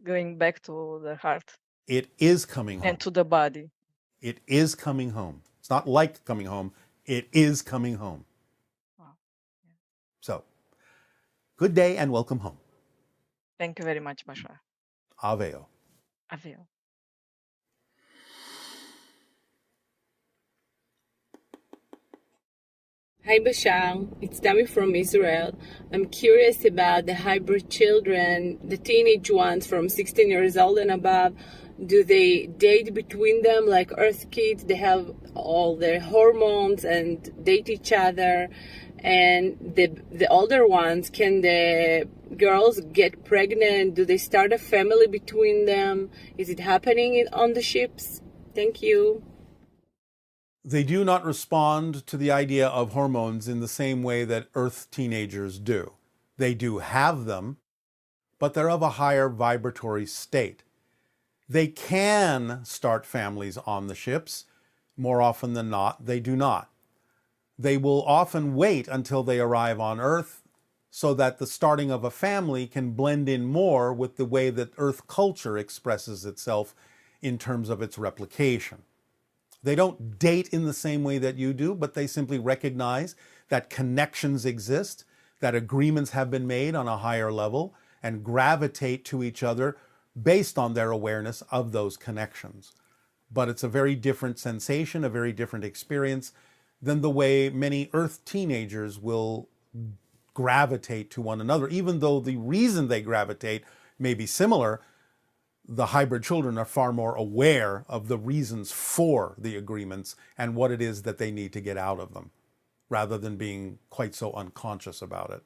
going back to the heart It is coming home. and to the body. It is coming home. It's not like coming home. It is coming home. Wow. Yeah. So, good day and welcome home. Thank you very much, Bashar. Aveo. Aveo. Hi Bashar, it's Dami from Israel. I'm curious about the hybrid children, the teenage ones from 16 years old and above. Do they date between them like Earth kids? They have all their hormones and date each other. And the older ones, can the girls get pregnant? Do they start a family between them? Is it happening on the ships? Thank you. They do not respond to the idea of hormones in the same way that Earth teenagers do. They do have them, but they're of a higher vibratory state. They can start families on the ships. More often than not, they do not. They will often wait until they arrive on Earth so that the starting of a family can blend in more with the way that Earth culture expresses itself in terms of its replication. They don't date in the same way that you do, but they simply recognize that connections exist, that agreements have been made on a higher level, and gravitate to each other based on their awareness of those connections. But it's a very different sensation, a very different experience than the way many Earth teenagers will gravitate to one another. Even though the reason they gravitate may be similar, the hybrid children are far more aware of the reasons for the agreements and what it is that they need to get out of them, rather than being quite so unconscious about it.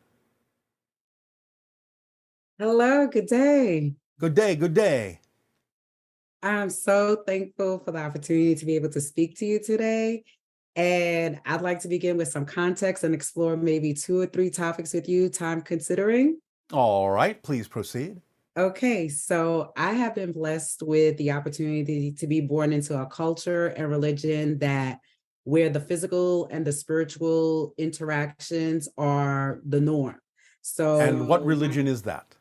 Hello, good day. Good day, good day. I'm so thankful for the opportunity to be able to speak to you today. And I'd like to begin with some context and explore maybe 2 or 3 topics with you, time considering. All right, please proceed. Okay, so I have been blessed with the opportunity to be born into a culture and religion that where the physical and the spiritual interactions are the norm. So, And what religion is that?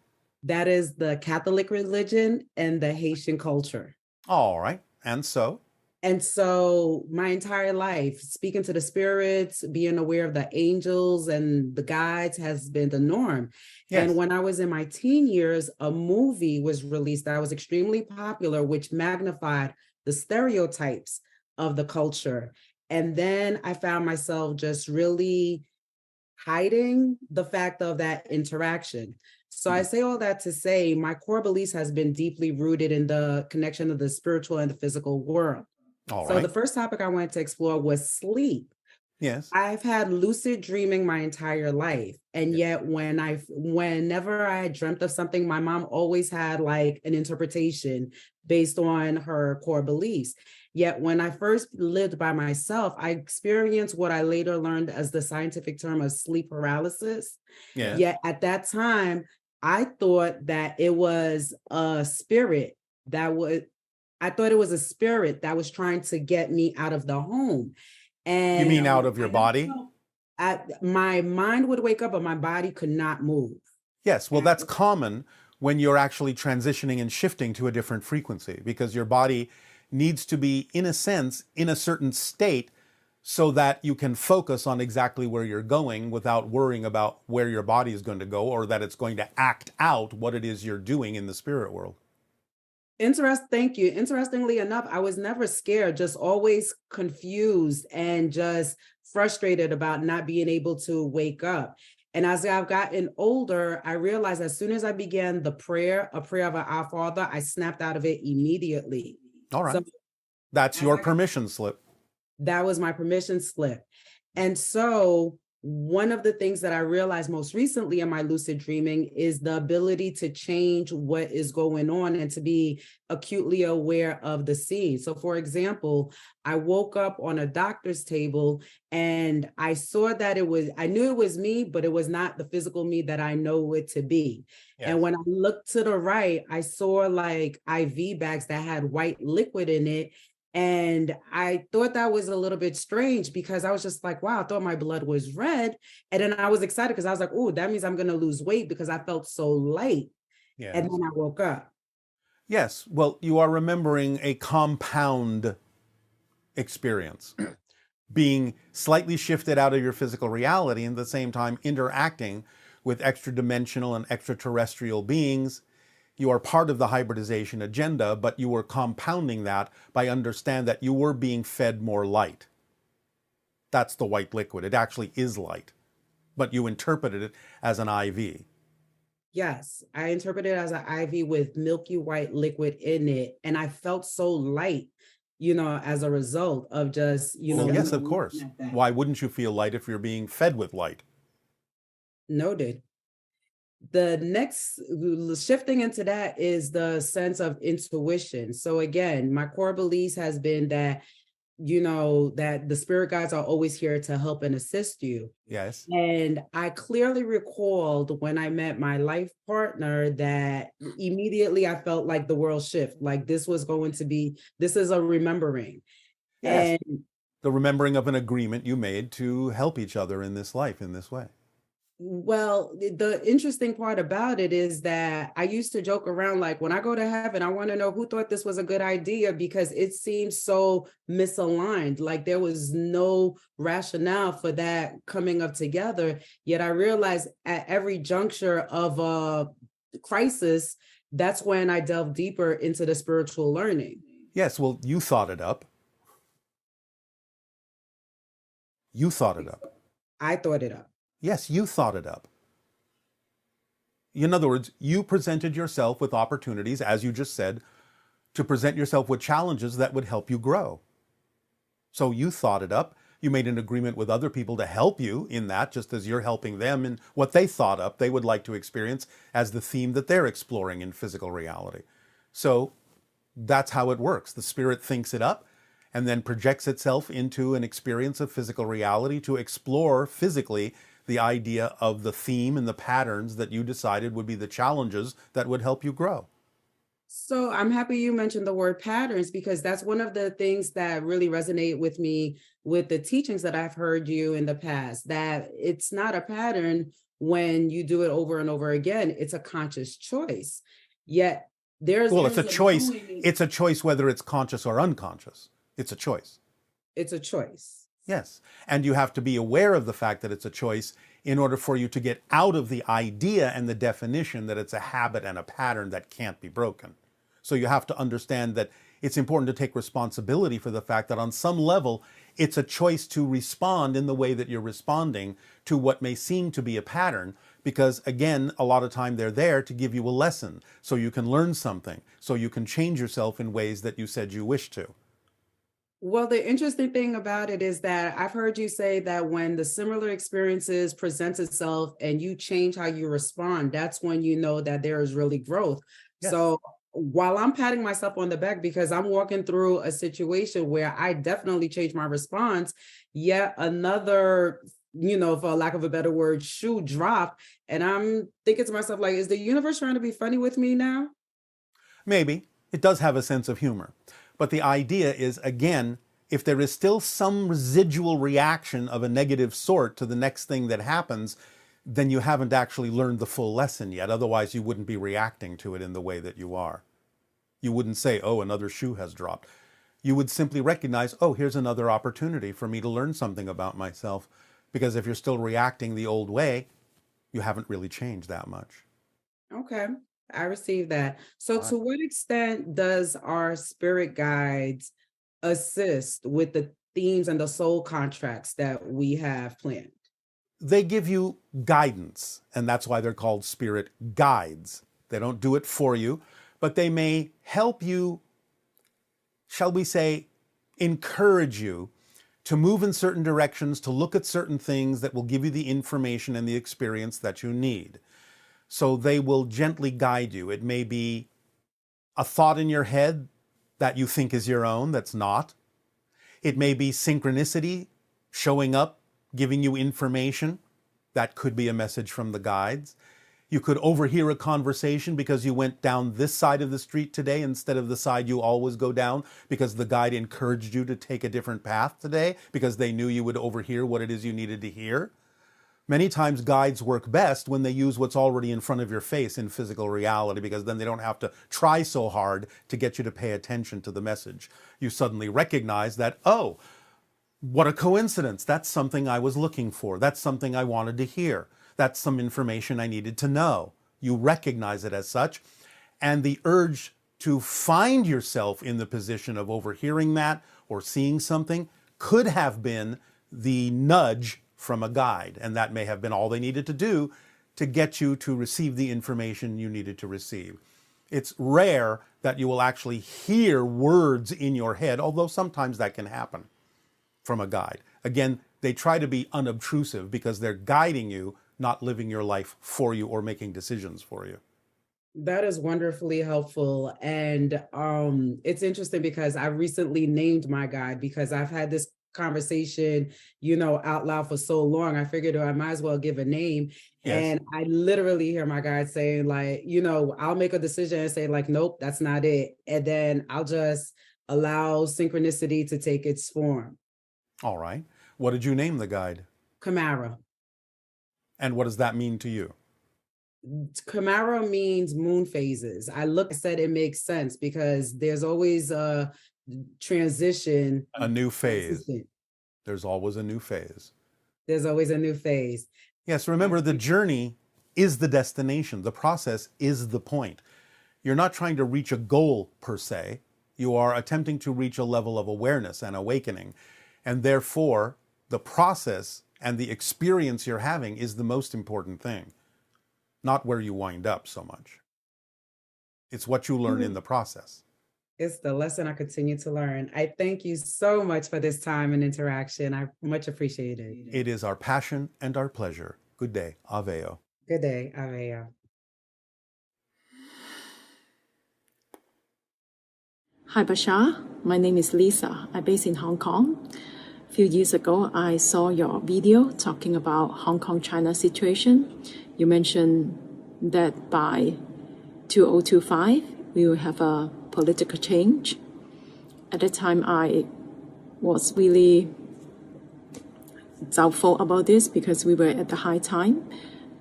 That is the Catholic religion and the Haitian culture. All right, and so? And so my entire life, speaking to the spirits, being aware of the angels and the guides has been the norm. Yes. And when I was in my teen years, a movie was released that was extremely popular, which magnified the stereotypes of the culture. And then I found myself just really hiding the fact of that interaction. So I say all that to say my core beliefs has been deeply rooted in the connection of the spiritual and the physical world. All So right. the first topic I wanted to explore was sleep. Yes. I've had lucid dreaming my entire life. And yet whenever I dreamt of something, my mom always had like an interpretation based on her core beliefs. Yet when I first lived by myself, I experienced what I later learned as the scientific term of sleep paralysis. Yes. Yet at that time, I thought that it was a spirit I thought it was a spirit that was trying to get me out of the home. And You mean out of your body? My mind would wake up, but my body could not move. Yes, well, that's common when you're actually transitioning and shifting to a different frequency, because your body needs to be, in a sense, in a certain state so that you can focus on exactly where you're going without worrying about where your body is going to go or that it's going to act out what it is you're doing in the spirit world. Thank you. Interestingly enough, I was never scared, just always confused and just frustrated about not being able to wake up. And as I've gotten older, I realized as soon as I began a prayer of Our Father, I snapped out of it immediately. All right. So that's your permission slip. That was my permission slip. And so one of the things that I realized most recently in my lucid dreaming is the ability to change what is going on and to be acutely aware of the scene. So for example, I woke up on a doctor's table and I saw that I knew it was me, but it was not the physical me that I know it to be. Yes. And when I looked to the right, I saw like IV bags that had white liquid in it. And I thought that was a little bit strange because I was just like, wow, I thought my blood was red. And then I was excited because I was like, oh, that means I'm going to lose weight because I felt so light. Yes. And then I woke up. Yes, well, you are remembering a compound experience, being slightly shifted out of your physical reality and at the same time interacting with extra-dimensional and extraterrestrial beings. You are part of the hybridization agenda, but you were compounding that by understand that you were being fed more light. That's the white liquid. It actually is light, but you interpreted it as an IV. Yes, I interpreted it as an IV with milky white liquid in it. And I felt so light, as a result of just, Well, yes, of looking course. at that. Why wouldn't you feel light if you're being fed with light? Noted. The next shifting into that is the sense of intuition. So again, my core beliefs has been that, that the spirit guides are always here to help and assist you. Yes. And I clearly recalled when I met my life partner that immediately I felt like the world shift, like this is a remembering. Yes. And The remembering of an agreement you made to help each other in this life in this way. well, the interesting part about it is that I used to joke around like, when I go to heaven, I want to know who thought this was a good idea because it seems so misaligned. Like there was no rationale for that coming up together. Yet I realized at every juncture of a crisis, that's when I delve deeper into the spiritual learning. Yes, well, you thought it up. You thought it up. I thought it up. Yes, you thought it up. In other words, you presented yourself with opportunities, as you just said, to present yourself with challenges that would help you grow. So you thought it up. You made an agreement with other people to help you in that, just as you're helping them in what they thought up they would like to experience as the theme that they're exploring in physical reality. So that's how it works. The spirit thinks it up and then projects itself into an experience of physical reality to explore physically the idea of the theme and the patterns that you decided would be the challenges that would help you grow. So I'm happy you mentioned the word patterns because that's one of the things that really resonate with me with the teachings that I've heard you in the past, that it's not a pattern when you do it over and over again. It's a conscious choice. Yet Well, it's a choice. It's a choice whether it's conscious or unconscious. It's a choice. It's a choice. Yes. And you have to be aware of the fact that it's a choice in order for you to get out of the idea and the definition that it's a habit and a pattern that can't be broken. So you have to understand that it's important to take responsibility for the fact that on some level, it's a choice to respond in the way that you're responding to what may seem to be a pattern, because again, a lot of time they're there to give you a lesson so you can learn something, so you can change yourself in ways that you said you wish to. Well, the interesting thing about it is that I've heard you say that when the similar experiences presents itself and you change how you respond, that's when you know that there is really growth. Yes. So while I'm patting myself on the back because I'm walking through a situation where I definitely changed my response, yet another, for lack of a better word, shoe dropped. And I'm thinking to myself, like, is the universe trying to be funny with me now? Maybe. It does have a sense of humor. But the idea is, again, if there is still some residual reaction of a negative sort to the next thing that happens, then you haven't actually learned the full lesson yet. Otherwise, you wouldn't be reacting to it in the way that you are. You wouldn't say, oh, another shoe has dropped. You would simply recognize, oh, here's another opportunity for me to learn something about myself. Because if you're still reacting the old way, you haven't really changed that much. Okay. I received that. So Right. to what extent does our spirit guides assist with the themes and the soul contracts that we have planned? They give you guidance, and that's why they're called spirit guides. They don't do it for you, but they may help you, shall we say, encourage you to move in certain directions, to look at certain things that will give you the information and the experience that you need. So they will gently guide you. It may be a thought in your head that you think is your own, that's not. It may be synchronicity showing up, giving you information. That could be a message from the guides. You could overhear a conversation because you went down this side of the street today instead of the side you always go down, because the guide encouraged you to take a different path today because they knew you would overhear what it is you needed to hear. Many times guides work best when they use what's already in front of your face in physical reality, because then they don't have to try so hard to get you to pay attention to the message. You suddenly recognize that, oh, what a coincidence. That's something I was looking for. That's something I wanted to hear. That's some information I needed to know. You recognize it as such. And the urge to find yourself in the position of overhearing that or seeing something could have been the nudge from a guide. And that may have been all they needed to do to get you to receive the information you needed to receive. It's rare that you will actually hear words in your head, although sometimes that can happen from a guide. Again, they try to be unobtrusive because they're guiding you, not living your life for you or making decisions for you. That is wonderfully helpful. And it's interesting because I recently named my guide because I've had this conversation, out loud for so long. I figured I might as well give a name. Yes. And I literally hear my guide saying, like, I'll make a decision and say, like, nope, that's not it. And then I'll just allow synchronicity to take its form. All right. What did you name the guide? Kamara. And what does that mean to you? Kamara means moon phases. I said it makes sense because there's always a transition. A new phase. There's always a new phase. There's always a new phase. Yes, remember, the journey is the destination. The process is the point. You're not trying to reach a goal per se. You are attempting to reach a level of awareness and awakening. And therefore, the process and the experience you're having is the most important thing, not where you wind up so much. It's what you learn in the process. It's the lesson I continue to learn. I thank you so much for this time and interaction. I much appreciate it. It is our passion and our pleasure. Good day. Aveo. Good day. Aveo. Hi, Bashar. My name is Lisa. I'm based in Hong Kong. A few years ago, I saw your video talking about Hong Kong-China situation. You mentioned that by 2025, we will have a political change. At that time, I was really doubtful about this because we were at the high time.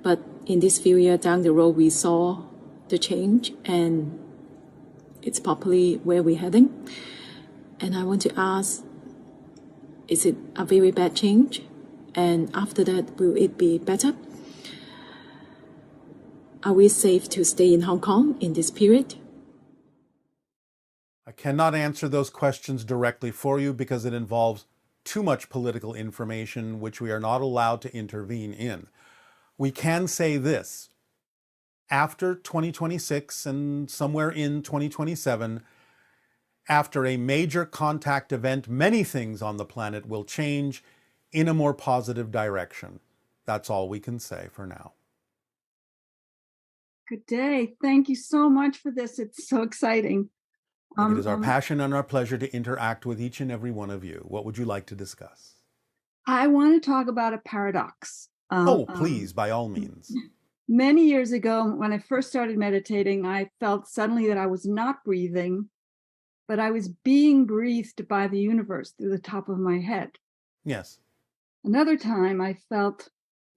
But in this few years down the road, we saw the change, and it's probably where we're heading. And I want to ask, is it a very bad change? And after that, will it be better? Are we safe to stay in Hong Kong in this period? I cannot answer those questions directly for you because it involves too much political information which we are not allowed to intervene in. We can say this: after 2026 and somewhere in 2027, after a major contact event, many things on the planet will change in a more positive direction. That's all we can say for now. Good day. Thank you so much for this. It's so exciting. It is our passion and our pleasure to interact with each and every one of you. What would you like to discuss? I want to talk about a paradox. Please, by all means. Many years ago, when I first started meditating, I felt suddenly that I was not breathing, but I was being breathed by the universe through the top of my head. Yes. Another time, I felt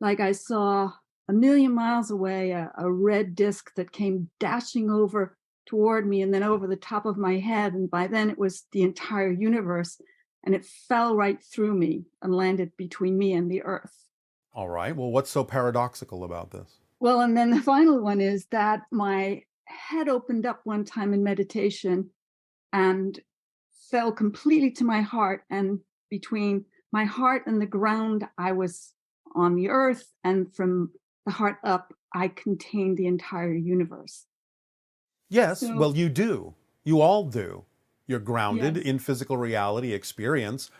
like I saw a million miles away a red disc that came dashing over toward me and then over the top of my head. And by then it was the entire universe, and it fell right through me and landed between me and the earth. All right. Well, what's so paradoxical about this? Well, and then the final one is that my head opened up one time in meditation and fell completely to my heart. And between my heart and the ground, I was on the earth. And from the heart up, I contained the entire universe. Yes, well, you do. You all do. You're grounded Yes. in physical reality experience,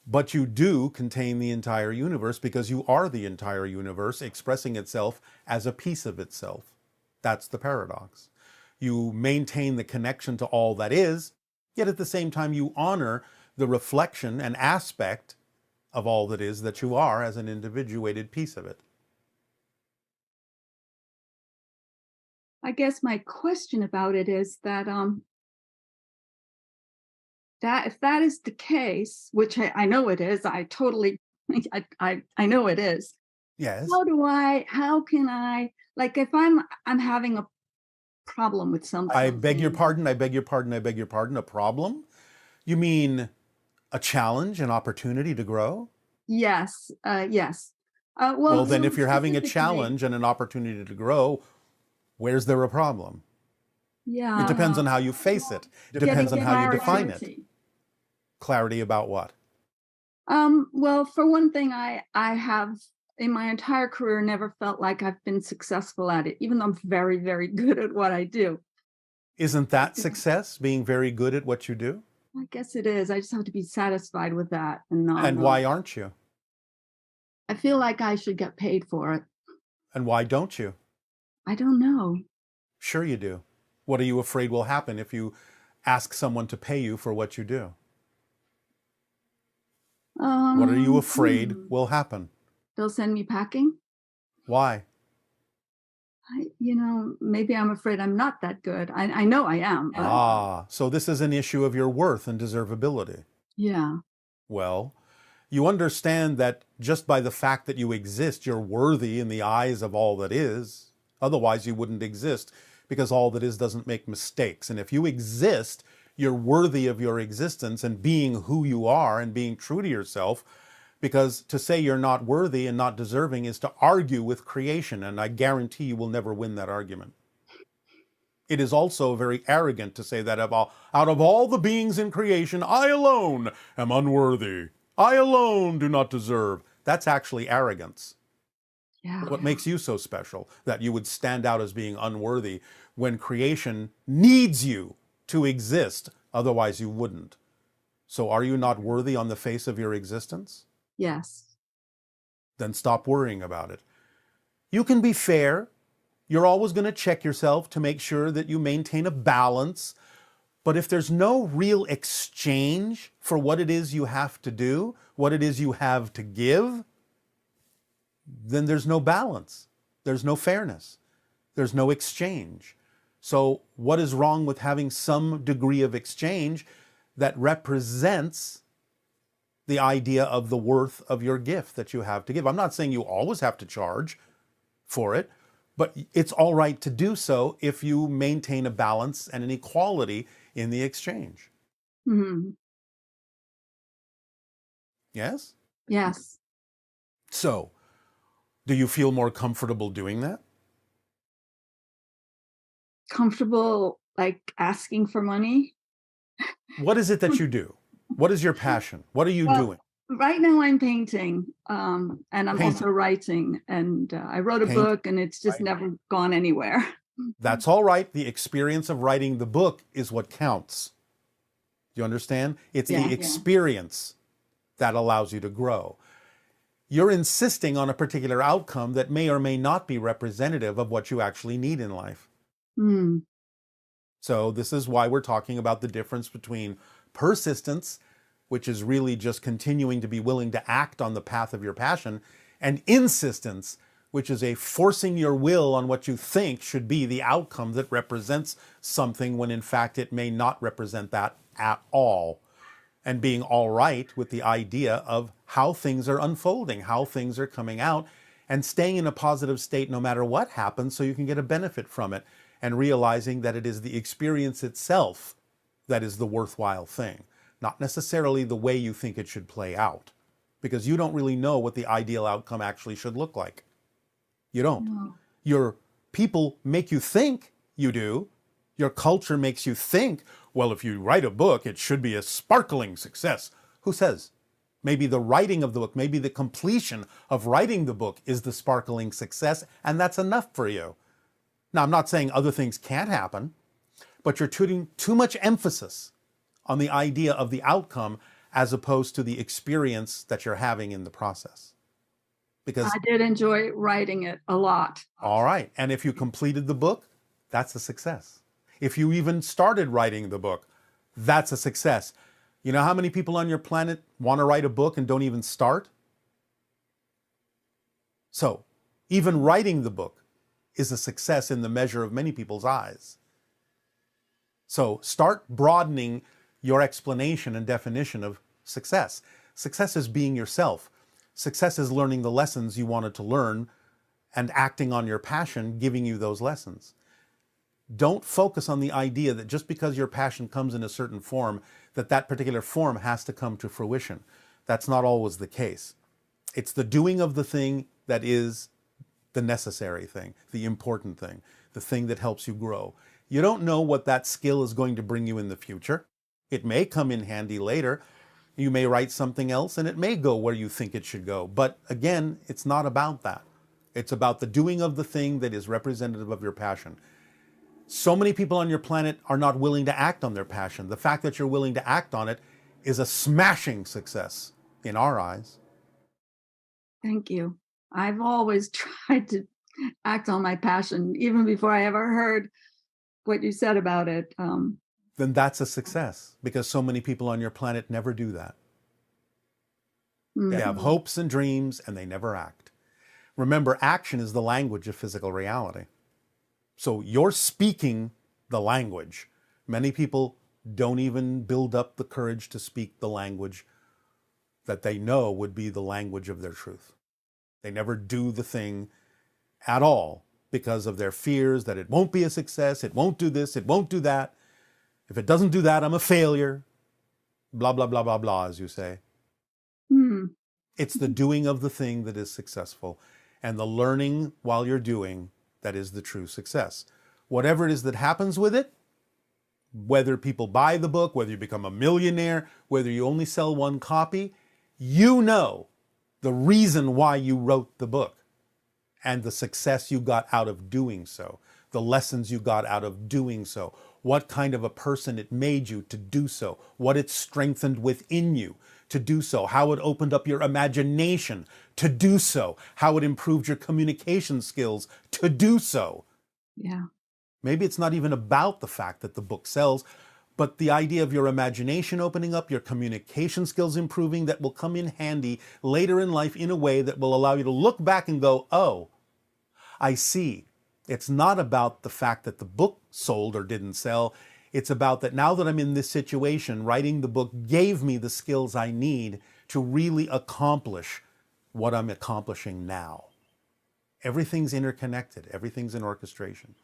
but you do contain the entire universe because you are the entire universe expressing itself as a piece of itself. That's the paradox. You maintain the connection to all that is, yet at the same time you honor the reflection and aspect of all that is that you are as an individuated piece of it. I guess my question about it is that that if that is the case, which I know it is, I know it is, Yes. how can I, like, if I'm having a problem with something. I beg your pardon, I beg your pardon, I beg your pardon. A problem? You mean a challenge, an opportunity to grow? Yes, yes. Well, then Well, if you're having a specifically, challenge and an opportunity to grow, where's there a problem? It yeah, depends on how you face it. It getting depends on how you define it. clarity. Clarity about what? Well, for one thing, I have in my entire career never felt like I've been successful at it, even though I'm very, very good at what I do. Isn't that success, being very good at what you do? I guess it is. I just have to be satisfied with that and not. And why aren't you? I feel like I should get paid for it. And why don't you? I don't know. Sure you do. What are you afraid will happen if you ask someone to pay you for what you do? What are you afraid will happen? They'll send me packing. Why? Maybe I'm afraid I'm not that good. I know I am. But So this is an issue of your worth and deservability. yeah. Well, you understand that just by the fact that you exist, you're worthy in the eyes of all that is. Otherwise, you wouldn't exist, because all that is doesn't make mistakes. And if you exist, you're worthy of your existence and being who you are and being true to yourself. Because to say you're not worthy and not deserving is to argue with creation, and I guarantee you will never win that argument. It is also very arrogant to say that out of all the beings in creation, I alone am unworthy. I alone do not deserve. That's actually arrogance. Yeah. What makes you so special that you would stand out as being unworthy when creation needs you to exist? Otherwise, you wouldn't. So are you not worthy on the face of your existence? Yes. Then stop worrying about it. You can be fair. You're always going to check yourself to make sure that you maintain a balance. But if there's no real exchange for what it is you have to do, what it is you have to give, then there's no balance. There's no fairness. There's no exchange. So what is wrong with having some degree of exchange that represents the idea of the worth of your gift that you have to give? I'm not saying you always have to charge for it, but it's all right to do so if you maintain a balance and an equality in the exchange. Mm-hmm. Yes? Yes. So, do you feel more comfortable doing that? Comfortable, like, asking for money? What is it that you do? What is your passion? What are you doing? Right now I'm painting, and I'm also writing, and I wrote a book, and it's just never gone anywhere. That's all right. The experience of writing the book is what counts. Do you understand? It's the experience that allows you to grow. You're insisting on a particular outcome that may or may not be representative of what you actually need in life. Mm. So this is why we're talking about the difference between persistence, which is really just continuing to be willing to act on the path of your passion, and insistence, which is a forcing your will on what you think should be the outcome that represents something when in fact it may not represent that at all. And being all right with the idea of how things are unfolding, how things are coming out, and staying in a positive state no matter what happens so you can get a benefit from it, and realizing that it is the experience itself that is the worthwhile thing, not necessarily the way you think it should play out, because you don't really know what the ideal outcome actually should look like. You don't. No. Your people make you think you do. Your culture makes you think, well, if you write a book, it should be a sparkling success. Who says? Maybe the writing of the book, maybe the completion of writing the book is the sparkling success, and that's enough for you. Now, I'm not saying other things can't happen, but you're putting too much emphasis on the idea of the outcome as opposed to the experience that you're having in the process. Because I did enjoy writing it a lot. All right. And if you completed the book, that's a success. If you even started writing the book, that's a success. You know how many people on your planet want to write a book and don't even start? So, even writing the book is a success in the measure of many people's eyes. So, start broadening your explanation and definition of success. Success is being yourself. Success is learning the lessons you wanted to learn and acting on your passion, giving you those lessons. Don't focus on the idea that just because your passion comes in a certain form, that particular form has to come to fruition. That's not always the case. It's the doing of the thing that is the necessary thing, the important thing, the thing that helps you grow. You don't know what that skill is going to bring you in the future. It may come in handy later. You may write something else and it may go where you think it should go. But again, it's not about that. It's about the doing of the thing that is representative of your passion. So many people on your planet are not willing to act on their passion. The fact that you're willing to act on it is a smashing success in our eyes. Thank you. I've always tried to act on my passion, even before I ever heard what you said about it. Then that's a success, because so many people on your planet never do that. They have hopes and dreams and they never act. Remember, action is the language of physical reality. So you're speaking the language. Many people don't even build up the courage to speak the language that they know would be the language of their truth. They never do the thing at all because of their fears that it won't be a success, it won't do this, it won't do that. If it doesn't do that, I'm a failure. Blah, blah, blah, blah, blah, as you say. It's the doing of the thing that is successful, and the learning while you're doing that is the true success. Whatever it is that happens with it, whether people buy the book, whether you become a millionaire, whether you only sell one copy, you know the reason why you wrote the book and the success you got out of doing so, the lessons you got out of doing so, what kind of a person it made you to do so, what it strengthened within you to do so, how it opened up your imagination to do so, how it improved your communication skills to do so. Yeah. Maybe it's not even about the fact that the book sells, but the idea of your imagination opening up, your communication skills improving, that will come in handy later in life in a way that will allow you to look back and go, oh, I see. It's not about the fact that the book sold or didn't sell. It's about that now that I'm in this situation, writing the book gave me the skills I need to really accomplish what I'm accomplishing now. Everything's interconnected. Everything's in orchestration.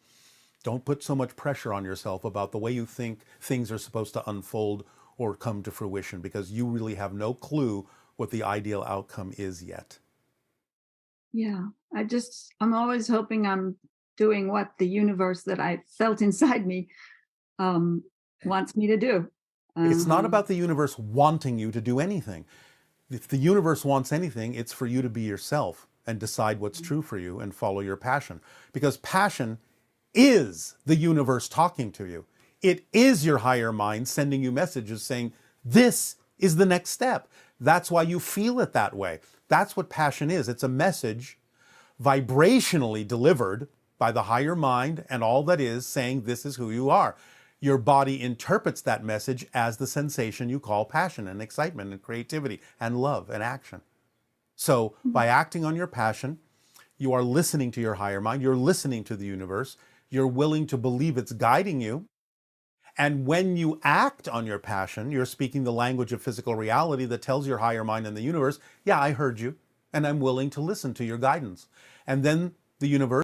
Don't put so much pressure on yourself about the way you think things are supposed to unfold or come to fruition, because you really have no clue what the ideal outcome is yet. Yeah. I'm always hoping I'm doing what the universe that I felt inside me wants me to do. It's not about the universe wanting you to do anything. If the universe wants anything, it's for you to be yourself and decide what's true for you and follow your passion. Because passion is the universe talking to you. It is your higher mind sending you messages saying, this is the next step. That's why you feel it that way. That's what passion is. It's a message vibrationally delivered by the higher mind and all that is, saying this is who you are. Your body interprets that message as the sensation you call passion and excitement and creativity and love and action. So by acting on your passion, you are listening to your higher mind, you're listening to the universe, you're willing to believe it's guiding you. And when you act on your passion, you're speaking the language of physical reality that tells your higher mind and the universe, yeah, I heard you, and I'm willing to listen to your guidance. And then the universe